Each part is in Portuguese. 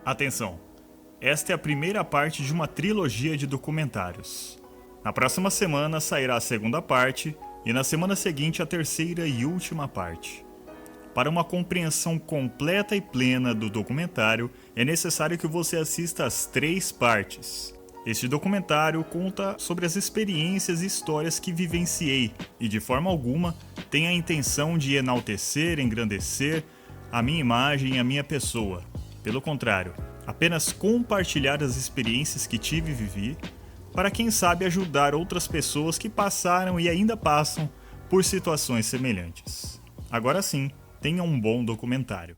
Atenção! Esta é a primeira parte de uma trilogia de documentários. Na próxima semana sairá a segunda parte e na semana seguinte a terceira e última parte. Para uma compreensão completa e plena do documentário, é necessário que você assista às 3 partes. Este documentário conta sobre as experiências e histórias que vivenciei e, de forma alguma, tem a intenção de enaltecer, engrandecer a minha imagem e a minha pessoa. Pelo contrário, apenas compartilhar as experiências que tive e vivi, para quem sabe ajudar outras pessoas que passaram e ainda passam por situações semelhantes. Agora sim, tenha um bom documentário.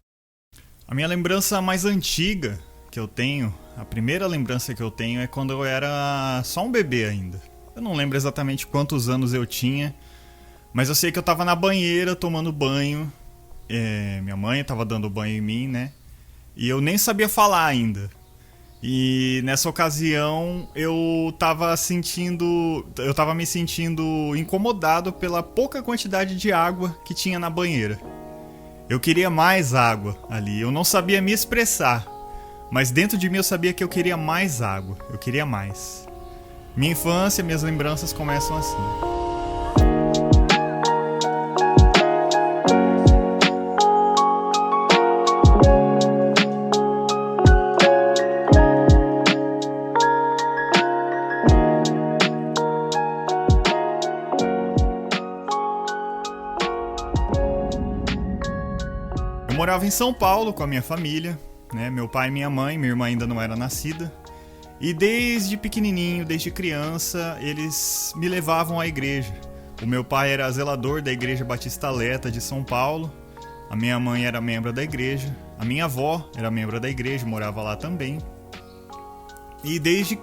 A minha lembrança mais antiga que eu tenho, a primeira lembrança que eu tenho é quando eu era só um bebê ainda. Eu não lembro exatamente quantos anos eu tinha, mas eu sei que eu estava na banheira tomando banho. Minha mãe estava dando banho em mim, né? E eu nem sabia falar ainda. E nessa ocasião eu tava me sentindo incomodado pela pouca quantidade de água que tinha na banheira. Eu queria mais água ali, eu não sabia me expressar, mas dentro de mim eu sabia que eu queria mais água, eu queria mais. Minha infância, minhas lembranças começam assim. Eu morava em São Paulo com a minha família, né? Meu pai e minha mãe, minha irmã ainda não era nascida. E desde pequenininho, desde criança, eles me levavam à igreja. O meu pai era zelador da Igreja Batista Aleta de São Paulo. A minha mãe era membro da igreja. A minha avó era membro da igreja, morava lá também. E desde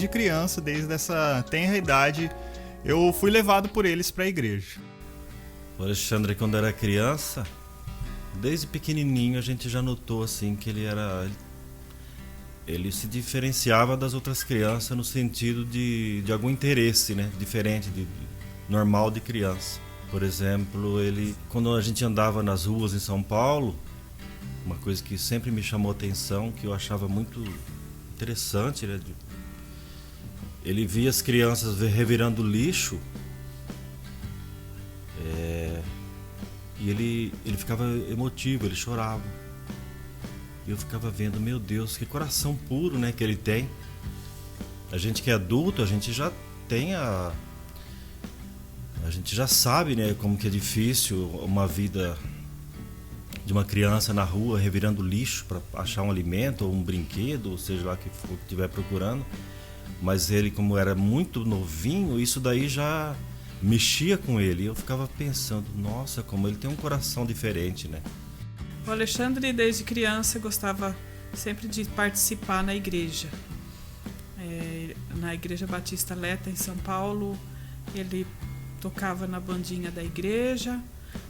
criança, desde essa tenra idade, eu fui levado por eles para a igreja. O Alexandre, quando era criança, desde pequenininho a gente já notou assim que ele se diferenciava das outras crianças no sentido de algum interesse, né, diferente normal de criança. Por exemplo, quando a gente andava nas ruas em São Paulo, uma coisa que sempre me chamou a atenção, que eu achava muito interessante, né, ele via as crianças revirando lixo. E ele ficava emotivo, ele chorava. E eu ficava vendo, meu Deus, que coração puro, né, que ele tem. A gente que é adulto, a gente já tem a gente já sabe, né, como que é difícil uma vida de uma criança na rua revirando lixo para achar um alimento ou um brinquedo, ou seja lá que for que estiver procurando. Mas ele, como era muito novinho, isso daí já mexia com ele. Eu ficava pensando, nossa, como ele tem um coração diferente, né? O Alexandre, desde criança, gostava sempre de participar na igreja. Na Igreja Batista Aleta, em São Paulo, ele tocava na bandinha da igreja,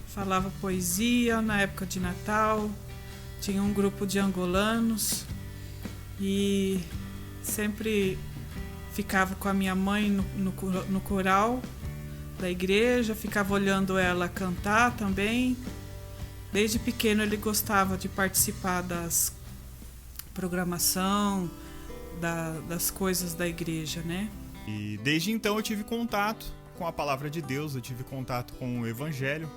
falava poesia na época de Natal, tinha um grupo de angolanos e sempre ficava com a minha mãe no coral da igreja, ficava olhando ela cantar também. Desde pequeno ele gostava de participar das programação, das coisas da igreja, né? E desde então eu tive contato com a palavra de Deus, eu tive contato com o Evangelho.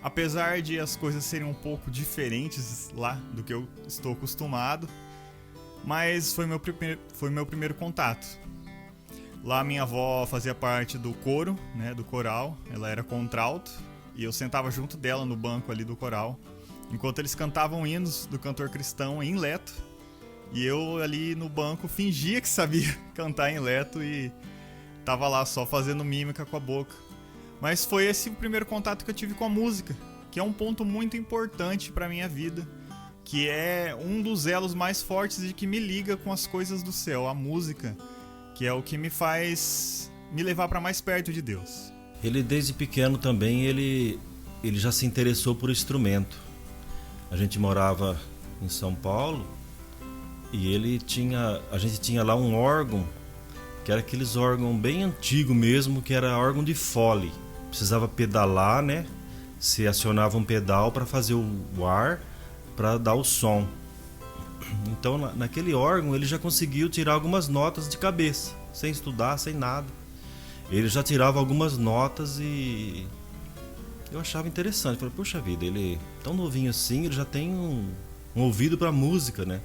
Apesar de as coisas serem um pouco diferentes lá do que eu estou acostumado, mas foi meu primeiro contato. Lá minha avó fazia parte do coro, né, do coral, ela era contralto e eu sentava junto dela no banco ali do coral, enquanto eles cantavam hinos do cantor cristão em leto, e eu ali no banco fingia que sabia cantar em leto e tava lá só fazendo mímica com a boca. Mas foi esse o primeiro contato que eu tive com a música, que é um ponto muito importante para minha vida, que é um dos elos mais fortes e que me liga com as coisas do céu, a música, que é o que me faz me levar para mais perto de Deus. Ele desde pequeno também, ele já se interessou por instrumento. A gente morava em São Paulo e a gente tinha lá um órgão, que era aqueles órgãos bem antigos mesmo, que era órgão de fole. Precisava pedalar, né? Se acionava um pedal para fazer o ar, para dar o som. Então, naquele órgão, ele já conseguiu tirar algumas notas de cabeça, sem estudar, sem nada. Ele já tirava algumas notas e eu achava interessante. Falei, puxa vida, ele tão novinho assim, ele já tem um ouvido para música, né?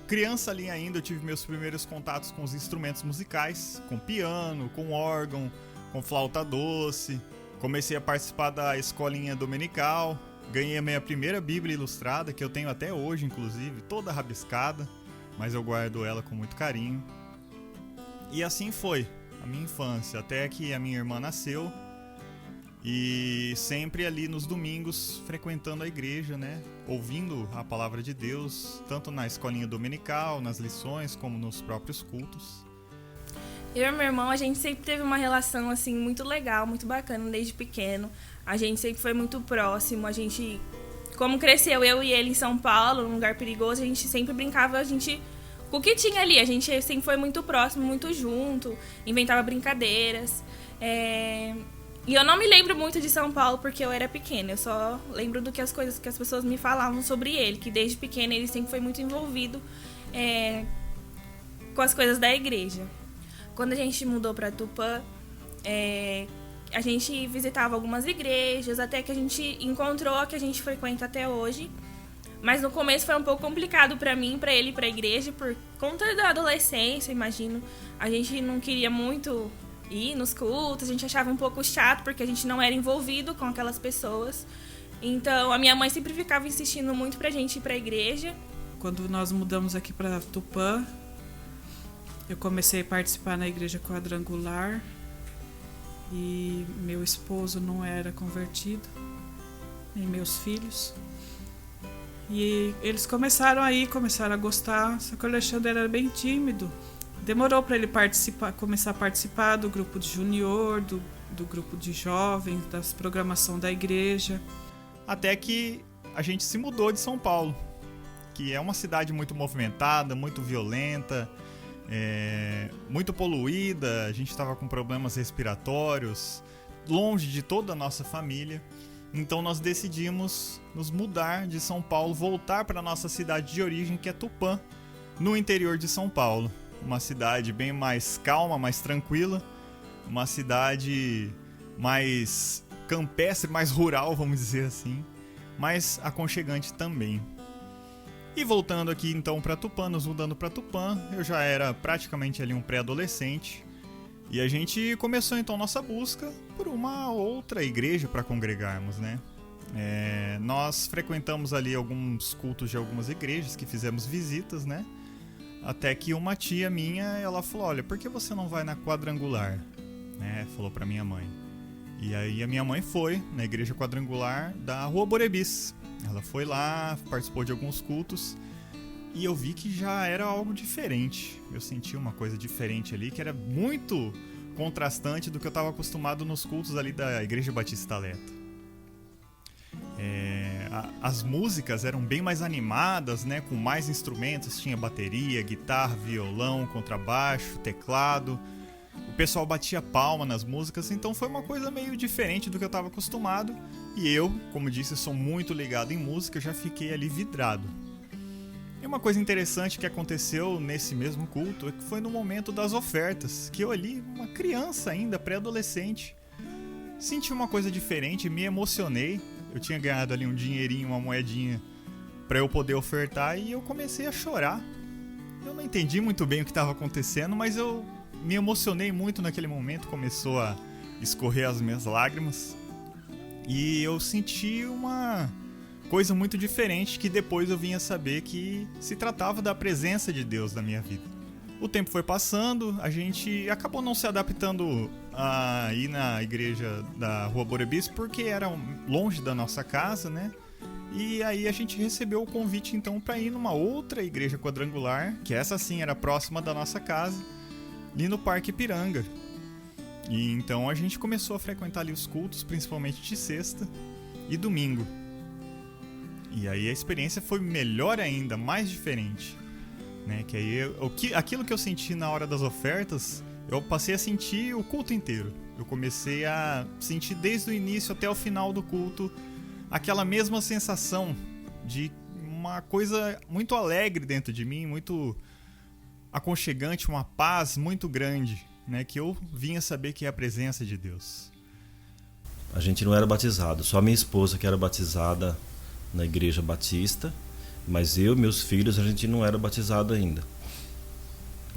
Criança ali ainda, eu tive meus primeiros contatos com os instrumentos musicais, com piano, com órgão, com flauta doce. Comecei a participar da escolinha dominical, ganhei a minha primeira Bíblia ilustrada, que eu tenho até hoje, inclusive, toda rabiscada, mas eu guardo ela com muito carinho. E assim foi a minha infância, até que a minha irmã nasceu. E sempre ali nos domingos, frequentando a igreja, né? Ouvindo a palavra de Deus, tanto na escolinha dominical, nas lições, como nos próprios cultos. Eu e meu irmão, a gente sempre teve uma relação, assim, muito legal, muito bacana desde pequeno. A gente sempre foi muito próximo, a gente... Como cresceu eu e ele em São Paulo, num lugar perigoso, a gente sempre brincava, com o que tinha ali. A gente sempre foi muito próximo, muito junto, inventava brincadeiras. E eu não me lembro muito de São Paulo porque eu era pequena. Eu só lembro do que as coisas que as pessoas me falavam sobre ele, que desde pequena ele sempre foi muito envolvido com as coisas da igreja. Quando a gente mudou para Tupã, a gente visitava algumas igrejas, até que a gente encontrou a que a gente frequenta até hoje. Mas no começo foi um pouco complicado para mim, para ele e para a igreja, por conta da adolescência, imagino. A gente não queria muito ir nos cultos, a gente achava um pouco chato porque a gente não era envolvido com aquelas pessoas. Então a minha mãe sempre ficava insistindo muito pra gente ir pra igreja. Quando nós mudamos aqui para Tupã, eu comecei a participar na igreja quadrangular e meu esposo não era convertido, nem meus filhos. E eles começaram a gostar, só que o Alexandre era bem tímido. Demorou para ele começar a participar do grupo de junior, do grupo de jovens, da programação da igreja. Até que a gente se mudou de São Paulo, que é uma cidade muito movimentada, muito violenta, muito poluída. A gente estava com problemas respiratórios, longe de toda a nossa família. Então nós decidimos nos mudar de São Paulo, voltar para a nossa cidade de origem, que é Tupã, no interior de São Paulo. Uma cidade bem mais calma, mais tranquila, uma cidade mais campestre, mais rural, vamos dizer assim, mas aconchegante também. E voltando aqui então para Tupã, nos mudando para Tupã, eu já era praticamente ali um pré-adolescente e a gente começou então nossa busca por uma outra igreja para congregarmos, né? Nós frequentamos ali alguns cultos de algumas igrejas, que fizemos visitas, né? Até que uma tia minha, ela falou, olha, por que você não vai na quadrangular? Falou pra minha mãe. E aí a minha mãe foi na igreja quadrangular da Rua Borebis. Ela foi lá, participou de alguns cultos e eu vi que já era algo diferente. Eu senti uma coisa diferente ali, que era muito contrastante do que eu estava acostumado nos cultos ali da Igreja Batista Leta. As músicas eram bem mais animadas, né, com mais instrumentos, tinha bateria, guitarra, violão, contrabaixo, teclado. O pessoal batia palma nas músicas, então foi uma coisa meio diferente do que eu estava acostumado. E eu, como disse, sou muito ligado em música, já fiquei ali vidrado. E uma coisa interessante que aconteceu nesse mesmo culto é que foi no momento das ofertas, que eu ali, uma criança ainda, pré-adolescente, senti uma coisa diferente, me emocionei. Eu tinha ganhado ali um dinheirinho, uma moedinha para eu poder ofertar e eu comecei a chorar. Eu não entendi muito bem o que estava acontecendo, mas eu me emocionei muito naquele momento, começou a escorrer as minhas lágrimas e eu senti uma coisa muito diferente, que depois eu vim a saber que se tratava da presença de Deus na minha vida. O tempo foi passando, a gente acabou não se adaptando a ir na igreja da Rua Borebis porque era longe da nossa casa, né? E aí a gente recebeu o convite então para ir numa outra igreja quadrangular, que essa sim era próxima da nossa casa, ali no Parque Ipiranga. E então a gente começou a frequentar ali os cultos, principalmente de sexta e domingo. E aí a experiência foi melhor ainda, mais diferente, né? Que aí aquilo que eu senti na hora das ofertas, eu passei a sentir o culto inteiro. Eu comecei a sentir desde o início até o final do culto aquela mesma sensação de uma coisa muito alegre dentro de mim, muito aconchegante, uma paz muito grande, né? Que eu vinha saber que é a presença de Deus. A gente não era batizado, só minha esposa que era batizada na igreja batista, mas eu e meus filhos a gente não era batizado ainda.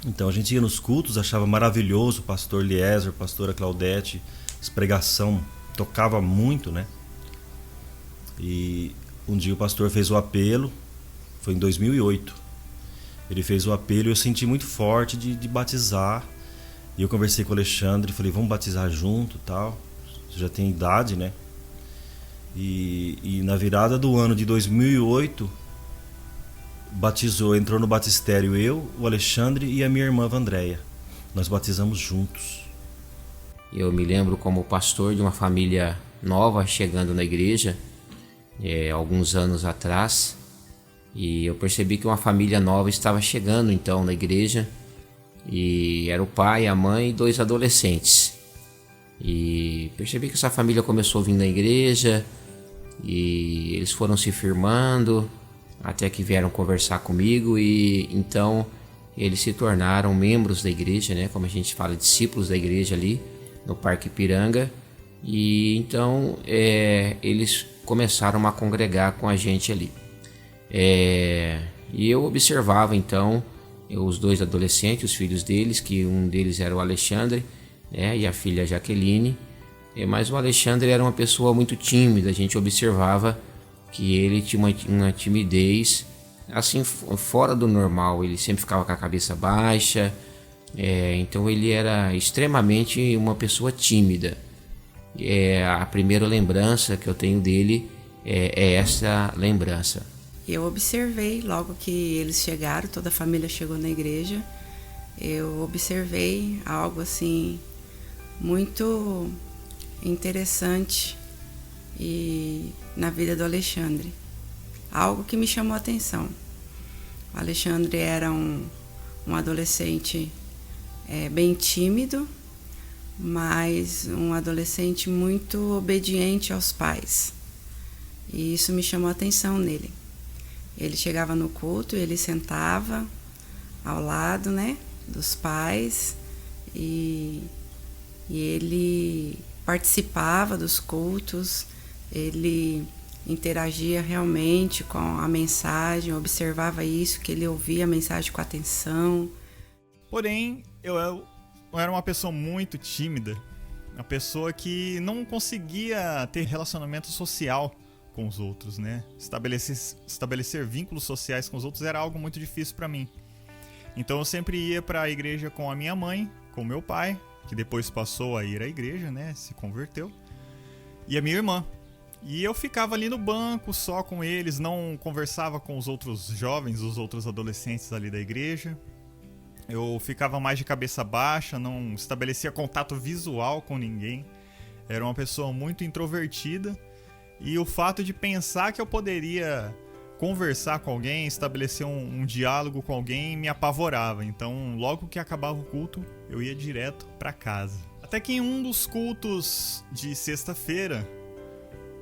Então a gente ia nos cultos, achava maravilhoso o pastor Eliezer, a pastora Claudete, as pregação tocava muito, né? E um dia o pastor fez o apelo, foi em 2008. Ele fez o apelo e eu senti muito forte de batizar. E eu conversei com o Alexandre, falei, vamos batizar junto e tal. Você já tem idade, né? E na virada do ano de 2008, entrou no batistério eu, o Alexandre e a minha irmã Vandréia. Nós batizamos juntos. Eu me lembro como pastor de uma família nova chegando na igreja, alguns anos atrás, e eu percebi que uma família nova estava chegando então na igreja, e era o pai, a mãe e 2 adolescentes. E percebi que essa família começou a vir na igreja e eles foram se firmando até que vieram conversar comigo, e então eles se tornaram membros da igreja, né? Como a gente fala, discípulos da igreja ali no Parque Ipiranga. E então eles começaram a congregar com a gente ali. E eu observava então os 2 adolescentes, os filhos deles, que um deles era o Alexandre, né, e a filha Jaqueline. Mas o Alexandre era uma pessoa muito tímida, a gente observava que ele tinha uma timidez assim fora do normal, ele sempre ficava com a cabeça baixa, então ele era extremamente uma pessoa tímida. A primeira lembrança que eu tenho dele é essa lembrança. Eu observei logo que eles chegaram, toda a família chegou na igreja, eu observei algo assim muito interessante e na vida do Alexandre, algo que me chamou a atenção. O Alexandre era um adolescente bem tímido, mas um adolescente muito obediente aos pais, e isso me chamou a atenção nele. Ele chegava no culto, ele sentava ao lado, né, dos pais, e ele participava dos cultos, ele interagia realmente com a mensagem, observava isso, que ele ouvia a mensagem com atenção. Porém, eu era uma pessoa muito tímida, uma pessoa que não conseguia ter relacionamento social com os outros, né? Estabelecer vínculos sociais com os outros era algo muito difícil para mim. Então eu sempre ia para a igreja com a minha mãe, com meu pai, que depois passou a ir à igreja, né? Se converteu, e a minha irmã. E eu ficava ali no banco só com eles, não conversava com os outros jovens, os outros adolescentes ali da igreja. Eu ficava mais de cabeça baixa, não estabelecia contato visual com ninguém. Era uma pessoa muito introvertida. E o fato de pensar que eu poderia conversar com alguém, estabelecer um diálogo com alguém, me apavorava. Então, logo que acabava o culto, eu ia direto para casa. Até que em um dos cultos de sexta-feira,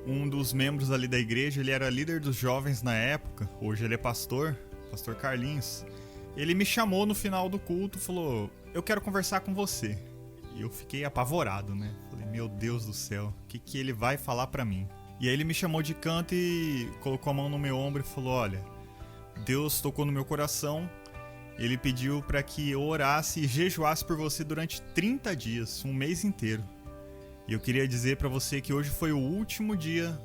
um dos membros ali da igreja, ele era líder dos jovens na época, hoje ele é pastor Carlinhos. Ele me chamou no final do culto e falou, eu quero conversar com você. E eu fiquei apavorado, né? Falei, meu Deus do céu, o que ele vai falar pra mim? E aí ele me chamou de canto e colocou a mão no meu ombro e falou, olha, Deus tocou no meu coração, ele pediu para que eu orasse e jejuasse por você durante 30 dias, um mês inteiro. E eu queria dizer para você que hoje foi o último dia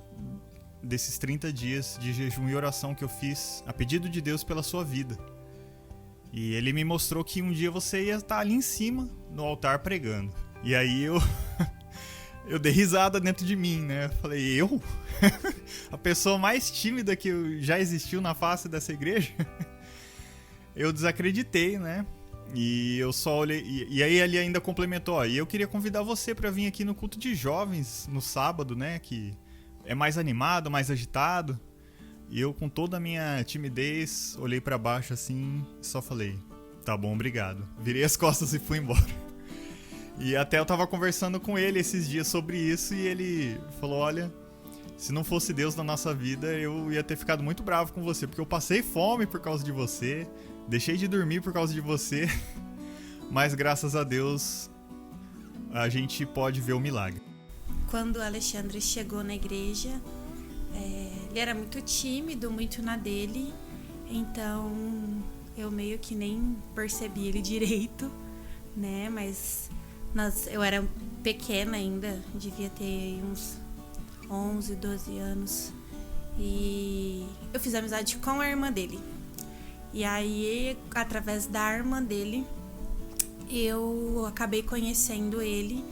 desses 30 dias de jejum e oração que eu fiz a pedido de Deus pela sua vida. E ele me mostrou que um dia você ia estar ali em cima, no altar, pregando. E aí eu dei risada dentro de mim, né? Falei, eu? A pessoa mais tímida que já existiu na face dessa igreja? Eu desacreditei, né? E eu só olhei. E aí ele ainda complementou, ó, e eu queria convidar você para vir aqui no culto de jovens no sábado, né? Que é mais animado, mais agitado. E eu, com toda a minha timidez, olhei para baixo assim e só falei, tá bom, obrigado. Virei as costas e fui embora. E até eu tava conversando com ele esses dias sobre isso e ele falou, olha, se não fosse Deus na nossa vida, eu ia ter ficado muito bravo com você, porque eu passei fome por causa de você, deixei de dormir por causa de você, mas graças a Deus a gente pode ver o milagre. Quando o Alexandre chegou na igreja, ele era muito tímido, muito na dele, então eu meio que nem percebi ele direito, né? Mas eu era pequena ainda, devia ter uns 11, 12 anos, e eu fiz amizade com a irmã dele. E aí, através da irmã dele, eu acabei conhecendo ele.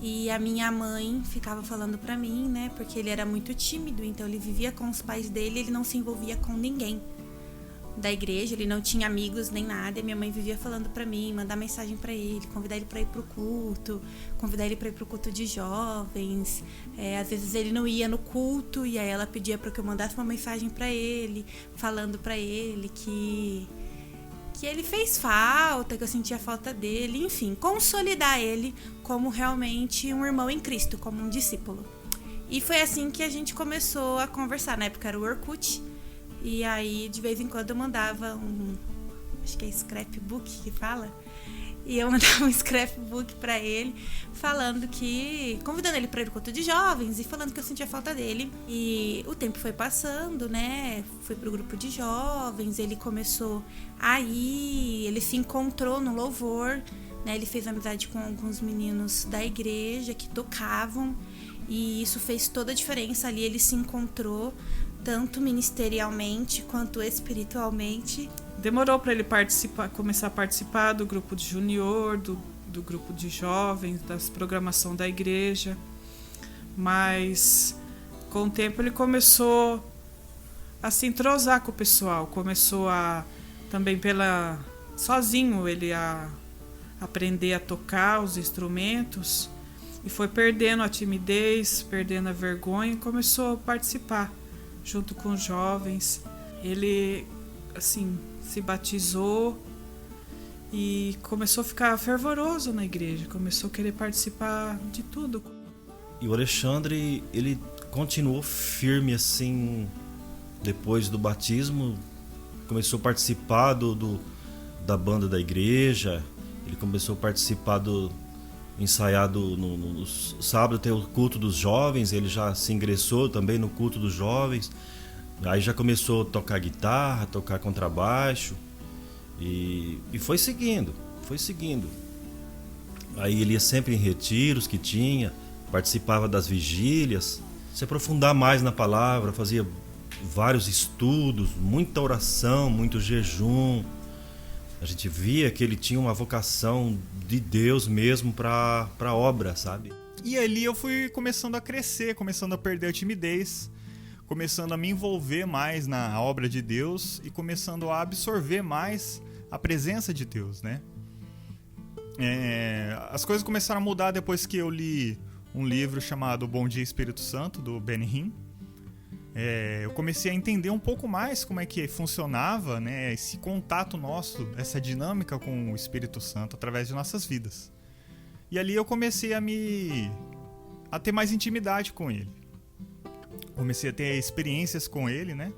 E a minha mãe ficava falando pra mim, né? Porque ele era muito tímido, então ele vivia com os pais dele, ele não se envolvia com ninguém da igreja, ele não tinha amigos nem nada. E minha mãe vivia falando pra mim, mandar mensagem pra ele, convidar ele pra ir pro culto, convidar ele pra ir pro culto de jovens. Às vezes ele não ia no culto e aí ela pedia pra que eu mandasse uma mensagem pra ele, falando pra ele que ele fez falta, que eu sentia falta dele, enfim, consolidar ele como realmente um irmão em Cristo, como um discípulo. E foi assim que a gente começou a conversar. Na época era o Orkut, e aí de vez em quando eu mandava acho que é scrapbook que fala, e eu mandava um scrapbook pra ele, convidando ele pra ir no culto de jovens e falando que eu sentia falta dele. E o tempo foi passando, né? Fui pro grupo de jovens, ele começou a ir, ele se encontrou no louvor, né? Ele fez amizade com alguns meninos da igreja que tocavam, e isso fez toda a diferença ali. Ele se encontrou tanto ministerialmente quanto espiritualmente. Demorou para ele começar a participar do grupo de junior, do grupo de jovens, da programação da igreja. Mas com o tempo ele começou a se entrosar com o pessoal, começou a também sozinho ele a aprender a tocar os instrumentos, e foi perdendo a timidez, perdendo a vergonha, e começou a participar junto com os jovens. Ele assim se batizou e começou a ficar fervoroso na igreja, começou a querer participar de tudo. E o Alexandre, ele continuou firme assim, depois do batismo, começou a participar da banda da igreja, ele começou a participar ensaiado no sábado, tem o culto dos jovens, ele já se ingressou também no culto dos jovens. Aí já começou a tocar guitarra, tocar contrabaixo, e foi seguindo. Aí ele ia sempre em retiros que tinha, participava das vigílias, se aprofundar mais na palavra, fazia vários estudos, muita oração, muito jejum. A gente via que ele tinha uma vocação de Deus mesmo para a obra, sabe? E ali eu fui começando a crescer, começando a perder a timidez, começando a me envolver mais na obra de Deus e começando a absorver mais a presença de Deus, né? As coisas começaram a mudar depois que eu li um livro chamado Bom Dia Espírito Santo, do Benny Hinn. Eu comecei a entender um pouco mais como é que funcionava, né, esse contato nosso, essa dinâmica com o Espírito Santo através de nossas vidas. E ali eu comecei a ter mais intimidade com ele. Comecei a ter experiências com ele, né?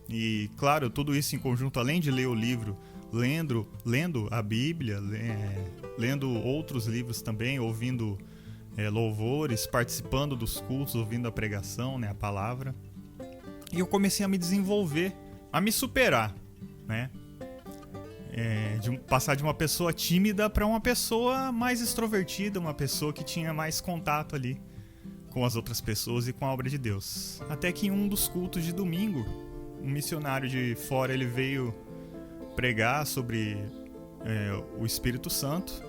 E, claro, tudo isso em conjunto, além de ler o livro, lendo a Bíblia, lendo outros livros também, ouvindo louvores, participando dos cultos, ouvindo a pregação, né, a palavra. E eu comecei a me desenvolver, a me superar, né? Passar de uma pessoa tímida para uma pessoa mais extrovertida, uma pessoa que tinha mais contato ali com as outras pessoas e com a obra de Deus. Até que em um dos cultos de domingo, um missionário de fora, ele veio pregar sobre o Espírito Santo,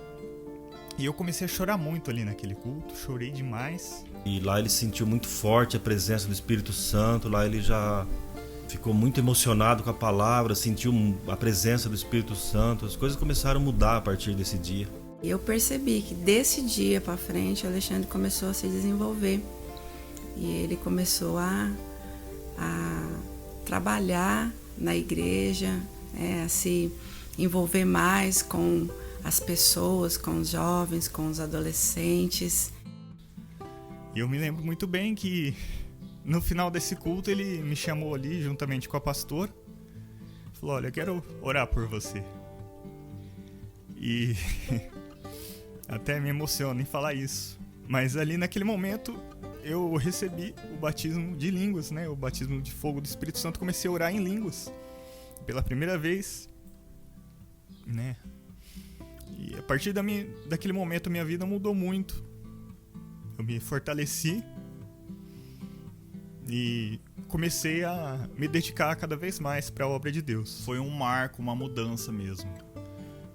e eu comecei a chorar muito ali naquele culto, chorei demais. E lá ele sentiu muito forte a presença do Espírito Santo, lá ele já ficou muito emocionado com a palavra, sentiu a presença do Espírito Santo, as coisas começaram a mudar a partir desse dia. E eu percebi que desse dia para frente o Alexandre começou a se desenvolver, e ele começou a trabalhar na igreja, a se envolver mais com as pessoas, com os jovens, com os adolescentes. E eu me lembro muito bem que no final desse culto ele me chamou ali juntamente com a pastora. Falou, olha, eu quero orar por você. E até me emociona em falar isso. Mas ali naquele momento eu recebi o batismo de línguas, né? O batismo de fogo do Espírito Santo. Comecei a orar em línguas pela primeira vez, né? E a partir daquele momento a minha vida mudou muito. Eu me fortaleci e comecei a me dedicar cada vez mais para a obra de Deus. Foi um marco, uma mudança mesmo.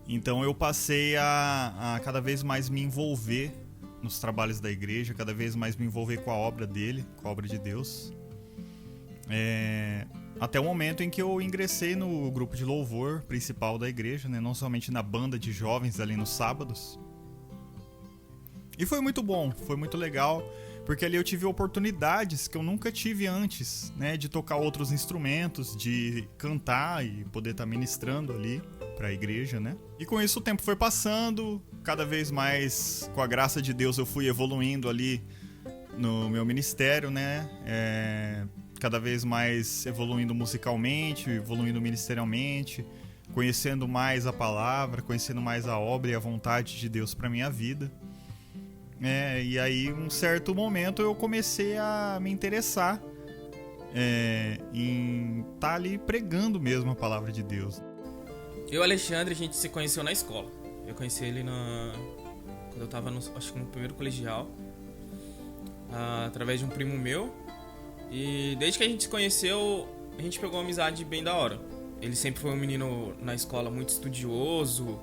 Então eu passei a cada vez mais me envolver nos trabalhos da igreja, cada vez mais me envolver com a obra dele, com a obra de Deus. Até o momento em que eu ingressei no grupo de louvor principal da igreja, né? Não somente na banda de jovens ali nos sábados. E foi muito bom, foi muito legal, porque ali eu tive oportunidades que eu nunca tive antes, né? De tocar outros instrumentos, de cantar e poder estar ministrando ali para a igreja, né? E com isso o tempo foi passando, cada vez mais, com a graça de Deus, eu fui evoluindo ali no meu ministério, né? Cada vez mais evoluindo musicalmente, evoluindo ministerialmente, conhecendo mais a palavra, conhecendo mais a obra e a vontade de Deus para minha vida. E aí, um certo momento, eu comecei a me interessar em estar ali pregando mesmo a palavra de Deus. Eu e o Alexandre, a gente se conheceu na escola. Eu conheci ele quando eu estava, acho que no primeiro colegial, através de um primo meu. E desde que a gente se conheceu, a gente pegou uma amizade bem da hora. Ele sempre foi um menino na escola muito estudioso.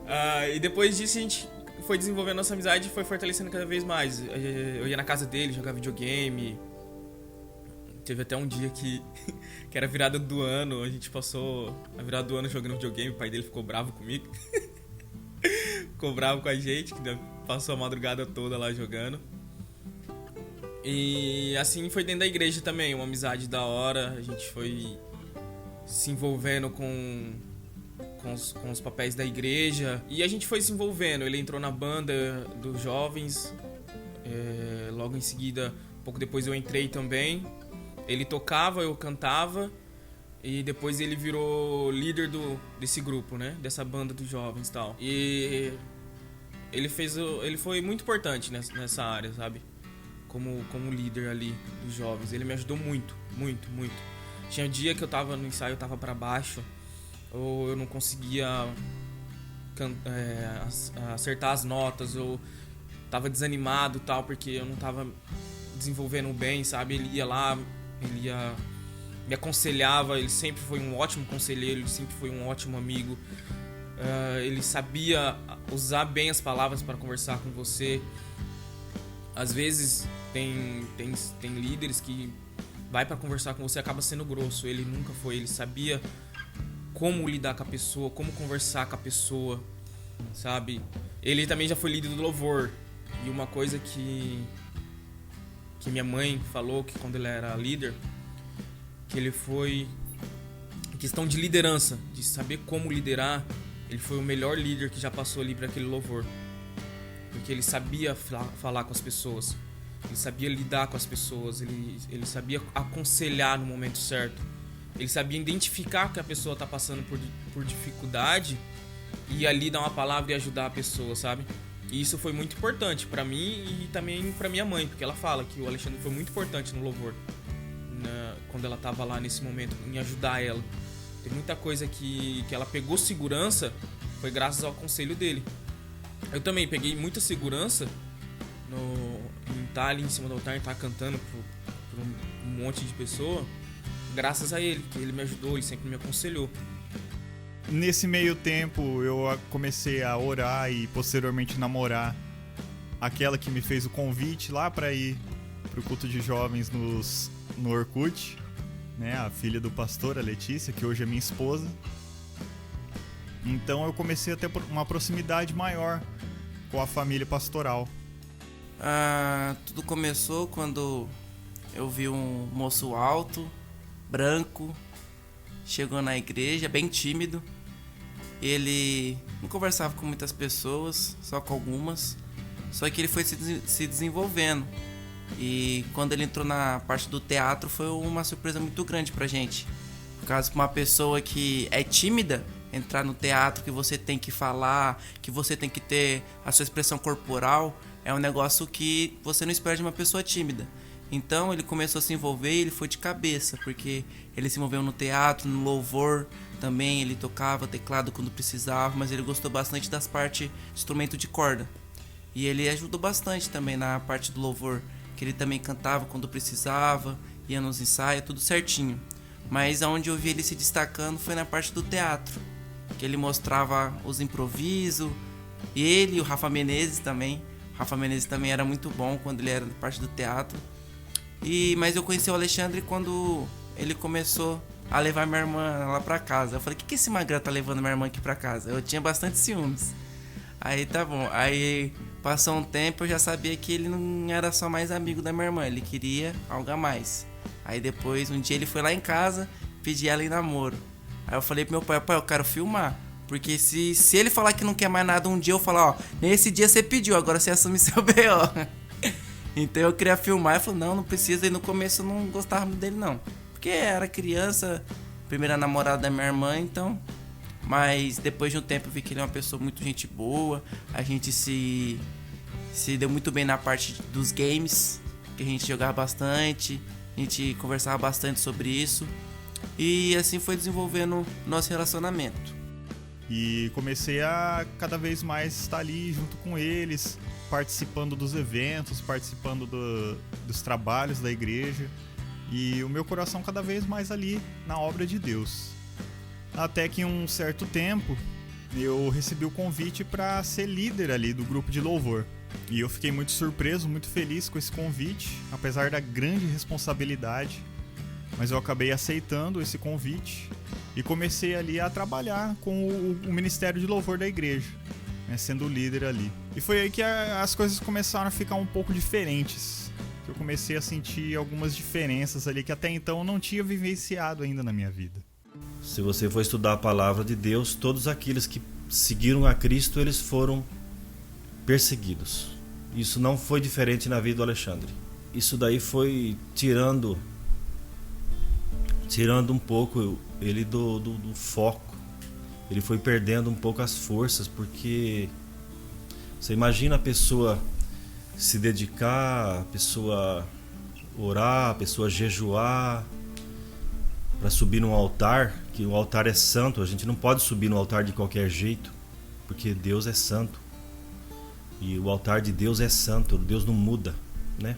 E depois disso a gente foi desenvolvendo nossa amizade e foi fortalecendo cada vez mais. Eu ia na casa dele jogar videogame. Teve até um dia que era a virada do ano. A gente passou a virada do ano jogando videogame. O pai dele ficou bravo comigo. Ficou bravo com a gente, que passou a madrugada toda lá jogando. E assim foi dentro da igreja também, uma amizade da hora. A gente foi se envolvendo com os papéis da igreja. E a gente foi se envolvendo. Ele entrou na banda dos jovens. Logo em seguida, um pouco depois eu entrei também. Ele tocava, eu cantava. E depois ele virou líder desse grupo, né? Dessa banda dos jovens e tal. E ele foi muito importante nessa área, sabe? Como líder ali dos jovens. Ele me ajudou muito, muito, muito. Tinha um dia que eu tava no ensaio, eu tava pra baixo, ou eu não conseguia acertar as notas, ou tava desanimado e tal, porque eu não tava desenvolvendo bem, sabe? Ele ia lá, me aconselhava, ele sempre foi um ótimo conselheiro, ele sempre foi um ótimo amigo. Ele sabia usar bem as palavras para conversar com você. Às vezes tem líderes que vai para conversar com você e acaba sendo grosso. Ele nunca foi, ele sabia como lidar com a pessoa, como conversar com a pessoa, sabe? Ele também já foi líder do louvor. E uma coisa que minha mãe falou, que quando ele era líder, que ele foi questão de liderança, de saber como liderar. Ele foi o melhor líder que já passou ali para aquele louvor, porque ele sabia falar com as pessoas, ele sabia lidar com as pessoas, ele sabia aconselhar no momento certo, ele sabia identificar que a pessoa está passando por dificuldade e ali dar uma palavra e ajudar a pessoa, sabe? E isso foi muito importante para mim e também para minha mãe, porque ela fala que o Alexandre foi muito importante no louvor, quando ela estava lá nesse momento, em ajudar ela. Tem muita coisa que ela pegou segurança, foi graças ao conselho dele. Eu também peguei muita segurança em estar ali em cima do altar, em estar cantando por um monte de pessoa, graças a ele, que ele me ajudou, ele sempre me aconselhou. Nesse meio tempo eu comecei a orar e posteriormente namorar aquela que me fez o convite lá para ir pro culto de jovens no Orkut, né? A filha do pastor, a Letícia, que hoje é minha esposa. Então eu comecei a ter uma proximidade maior com a família pastoral. Tudo começou quando eu vi um moço alto, branco, chegou na igreja, bem tímido. Ele não conversava com muitas pessoas, só com algumas. Só que ele foi se desenvolvendo. E quando ele entrou na parte do teatro foi uma surpresa muito grande pra gente. Por causa de uma pessoa que é tímida, entrar no teatro, que você tem que falar, que você tem que ter a sua expressão corporal, é um negócio que você não espera de uma pessoa tímida. Então ele começou a se envolver e ele foi de cabeça, porque ele se envolveu no teatro, no louvor também, ele tocava teclado quando precisava, mas ele gostou bastante das partes de instrumento de corda. E ele ajudou bastante também na parte do louvor, que ele também cantava quando precisava, ia nos ensaios, tudo certinho. Mas aonde eu vi ele se destacando foi na parte do teatro, que ele mostrava os improvisos, e ele e o Rafa Menezes também. O Rafa Menezes também era muito bom quando ele era na parte do teatro. Mas eu conheci o Alexandre quando ele começou a levar minha irmã lá pra casa. Eu falei, o que esse magrão tá levando minha irmã aqui pra casa? Eu tinha bastante ciúmes. Aí tá bom, aí passou um tempo, eu já sabia que ele não era só mais amigo da minha irmã, ele queria algo a mais. Aí depois, um dia ele foi lá em casa, pedir ela em namoro. Aí eu falei pro meu pai, eu quero filmar. Porque se ele falar que não quer mais nada um dia, eu falar, nesse dia você pediu, agora você assume seu B.O. Então eu queria filmar, ele falou, não precisa. E no começo eu não gostava muito dele não, porque era criança, primeira namorada da minha irmã, então... Mas depois de um tempo eu vi que ele é uma pessoa muito gente boa. A gente se deu muito bem na parte dos games, que a gente jogava bastante, a gente conversava bastante sobre isso. E assim foi desenvolvendo nosso relacionamento. E comecei a cada vez mais estar ali junto com eles, participando dos eventos, participando dos trabalhos da igreja. E o meu coração cada vez mais ali na obra de Deus. Até que em um certo tempo eu recebi o convite para ser líder ali do grupo de louvor. E eu fiquei muito surpreso, muito feliz com esse convite, apesar da grande responsabilidade. Mas eu acabei aceitando esse convite e comecei ali a trabalhar com o ministério de louvor da igreja, né, sendo líder ali. E foi aí que as coisas começaram a ficar um pouco diferentes. Eu comecei a sentir algumas diferenças ali que até então eu não tinha vivenciado ainda na minha vida. Se você for estudar a palavra de Deus, todos aqueles que seguiram a Cristo, eles foram perseguidos. Isso não foi diferente na vida do Alexandre. Isso daí foi tirando um pouco ele do foco. Ele foi perdendo um pouco as forças, porque você imagina a pessoa se dedicar, a pessoa orar, a pessoa jejuar para subir num altar, que o altar é santo. A gente não pode subir no altar de qualquer jeito, porque Deus é santo. E o altar de Deus é santo, Deus não muda, né?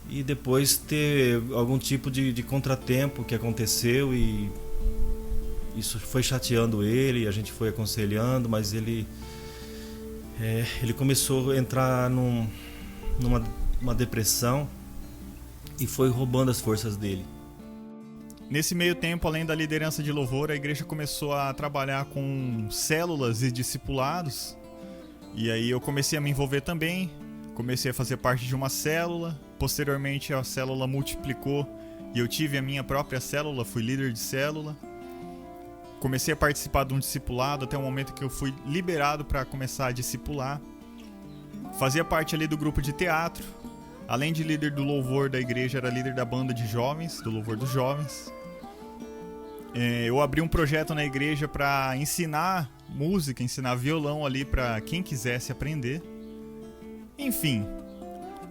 E depois ter algum tipo de contratempo que aconteceu e isso foi chateando ele, a gente foi aconselhando, mas ele começou a entrar numa depressão e foi roubando as forças dele. Nesse meio tempo, além da liderança de louvor, a igreja começou a trabalhar com células e discipulados. E aí eu comecei a me envolver também, comecei a fazer parte de uma célula. Posteriormente a célula multiplicou e eu tive a minha própria célula, fui líder de célula. Comecei a participar de um discipulado até o momento que eu fui liberado para começar a discipular. Fazia parte ali do grupo de teatro. Além de líder do louvor da igreja, era líder da banda de jovens, do louvor dos jovens. Eu abri um projeto na igreja para ensinar música, ensinar violão ali para quem quisesse aprender. Enfim,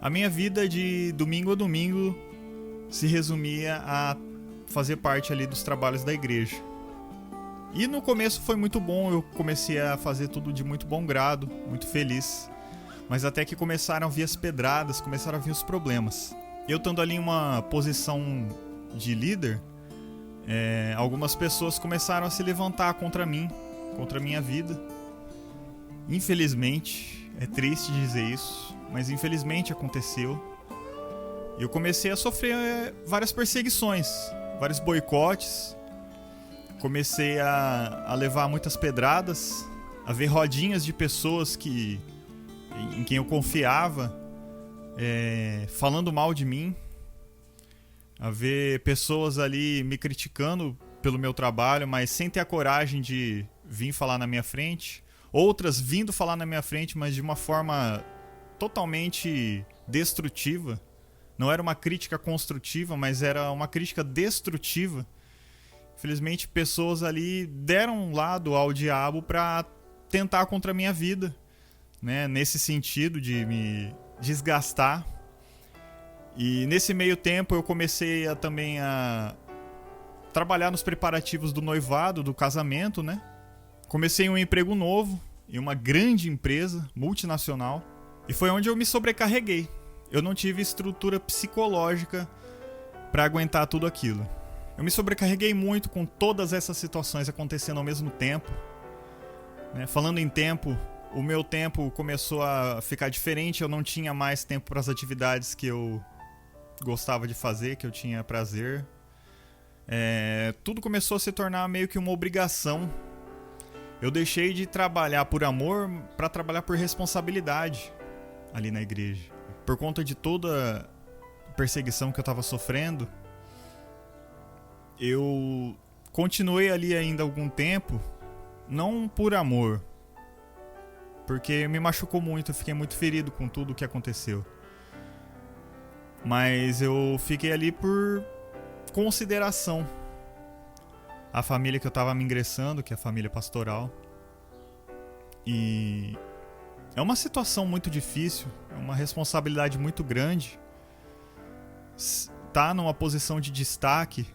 a minha vida de domingo a domingo se resumia a fazer parte ali dos trabalhos da igreja. E no começo foi muito bom, eu comecei a fazer tudo de muito bom grado, muito feliz. Mas até que começaram a vir as pedradas, começaram a vir os problemas. Eu estando ali em uma posição de líder, algumas pessoas começaram a se levantar contra mim, contra a minha vida. Infelizmente, é triste dizer isso, mas infelizmente aconteceu. Eu comecei a sofrer várias perseguições, vários boicotes. Comecei a levar muitas pedradas, a ver rodinhas de pessoas em quem eu confiava falando mal de mim, a ver pessoas ali me criticando pelo meu trabalho, mas sem ter a coragem de vir falar na minha frente, outras vindo falar na minha frente, mas de uma forma totalmente destrutiva. Não era uma crítica construtiva, mas era uma crítica destrutiva. Infelizmente, pessoas ali deram um lado ao diabo para tentar contra a minha vida, né? Nesse sentido de me desgastar. E nesse meio tempo eu comecei também a trabalhar nos preparativos do noivado, do casamento, né? Comecei um emprego novo em uma grande empresa multinacional e foi onde eu me sobrecarreguei. Eu não tive estrutura psicológica para aguentar tudo aquilo. Eu me sobrecarreguei muito com todas essas situações acontecendo ao mesmo tempo, né? Falando em tempo, o meu tempo começou a ficar diferente. Eu não tinha mais tempo para as atividades que eu gostava de fazer, que eu tinha prazer. Tudo começou a se tornar meio que uma obrigação. Eu deixei de trabalhar por amor para trabalhar por responsabilidade ali na igreja. Por conta de toda a perseguição que eu estava sofrendo, eu continuei ali ainda algum tempo, não por amor, porque me machucou muito, eu fiquei muito ferido com tudo o que aconteceu. Mas eu fiquei ali por consideração à família que eu estava me ingressando, que é a família pastoral. E é uma situação muito difícil, é uma responsabilidade muito grande. Tá numa posição de destaque,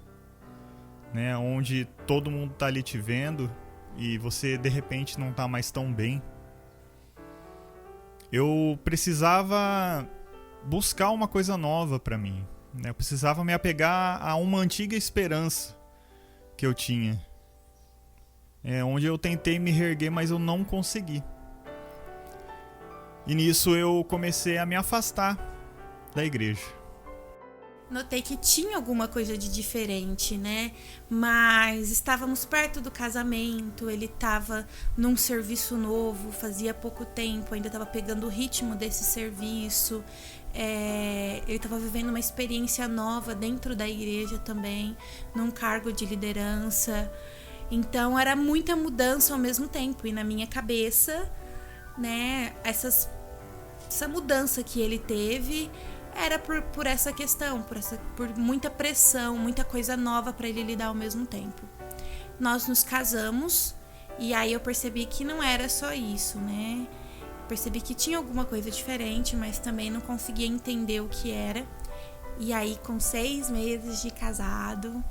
né, onde todo mundo tá ali te vendo e você de repente não tá mais tão bem. Eu precisava buscar uma coisa nova para mim, né? Eu precisava me apegar a uma antiga esperança que eu tinha, onde eu tentei me reerguer, mas eu não consegui. E nisso eu comecei a me afastar da igreja. Notei que tinha alguma coisa de diferente, né? Mas estávamos perto do casamento, ele estava num serviço novo, fazia pouco tempo, ainda estava pegando o ritmo desse serviço. Ele estava vivendo uma experiência nova dentro da igreja também, num cargo de liderança. Então era muita mudança ao mesmo tempo. E na minha cabeça, né, essa mudança que ele teve era por essa questão, por muita pressão, muita coisa nova para ele lidar ao mesmo tempo. Nós nos casamos e aí eu percebi que não era só isso, né? Percebi que tinha alguma coisa diferente, mas também não conseguia entender o que era. E aí, com 6 meses de casado,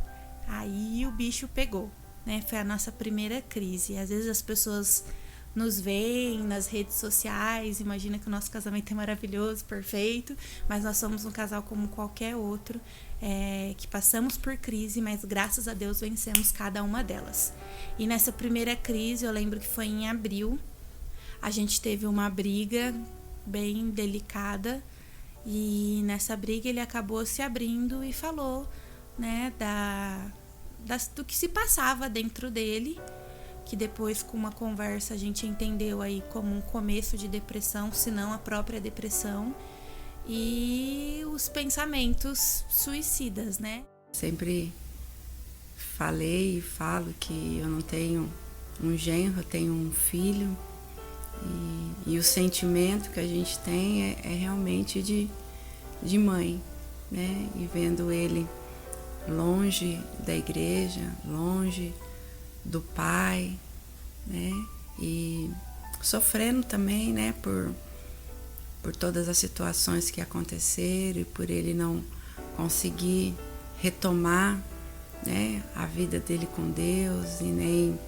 aí o bicho pegou, né? Foi a nossa primeira crise. Às vezes as pessoas nos veem nas redes sociais, imagina que o nosso casamento é maravilhoso, perfeito, mas nós somos um casal como qualquer outro, que passamos por crise, mas graças a Deus vencemos cada uma delas. E nessa primeira crise, eu lembro que foi em abril, a gente teve uma briga bem delicada e nessa briga ele acabou se abrindo e falou, né, do que se passava dentro dele, que depois com uma conversa a gente entendeu aí como um começo de depressão, se não a própria depressão, e os pensamentos suicidas, né? Sempre falei e falo que eu não tenho um genro, eu tenho um filho, e o sentimento que a gente tem é realmente de mãe, né? E vendo ele longe da igreja, longe do pai, né? E sofrendo também, né? Por todas as situações que aconteceram e por ele não conseguir retomar, né, a vida dele com Deus e nem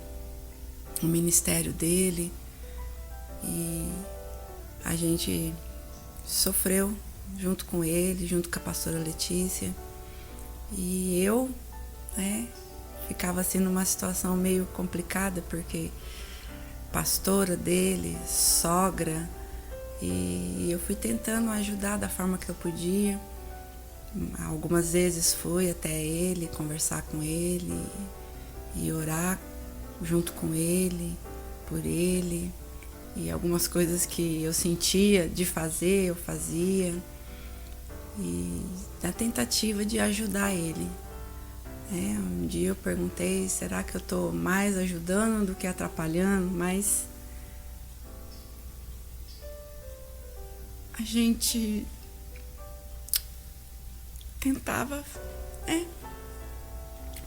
o ministério dele. E a gente sofreu junto com ele, junto com a pastora Letícia. E eu, né, ficava assim numa situação meio complicada, porque pastora dele, sogra, e eu fui tentando ajudar da forma que eu podia. Algumas vezes fui até ele, conversar com ele e orar junto com ele, por ele. E algumas coisas que eu sentia de fazer, eu fazia. E na tentativa de ajudar ele. Um dia eu perguntei, será que eu estou mais ajudando do que atrapalhando? Mas a gente tentava,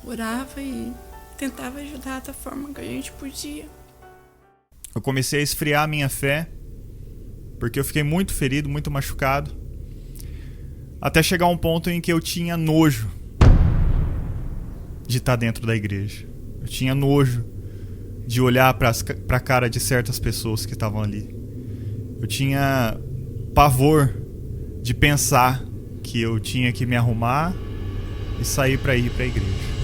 orava e tentava ajudar da forma que a gente podia. Eu comecei a esfriar a minha fé, porque eu fiquei muito ferido, muito machucado, até chegar um ponto em que eu tinha nojo de estar dentro da igreja. Eu tinha nojo de olhar para a cara de certas pessoas que estavam ali. Eu tinha pavor de pensar que eu tinha que me arrumar e sair para ir para a igreja.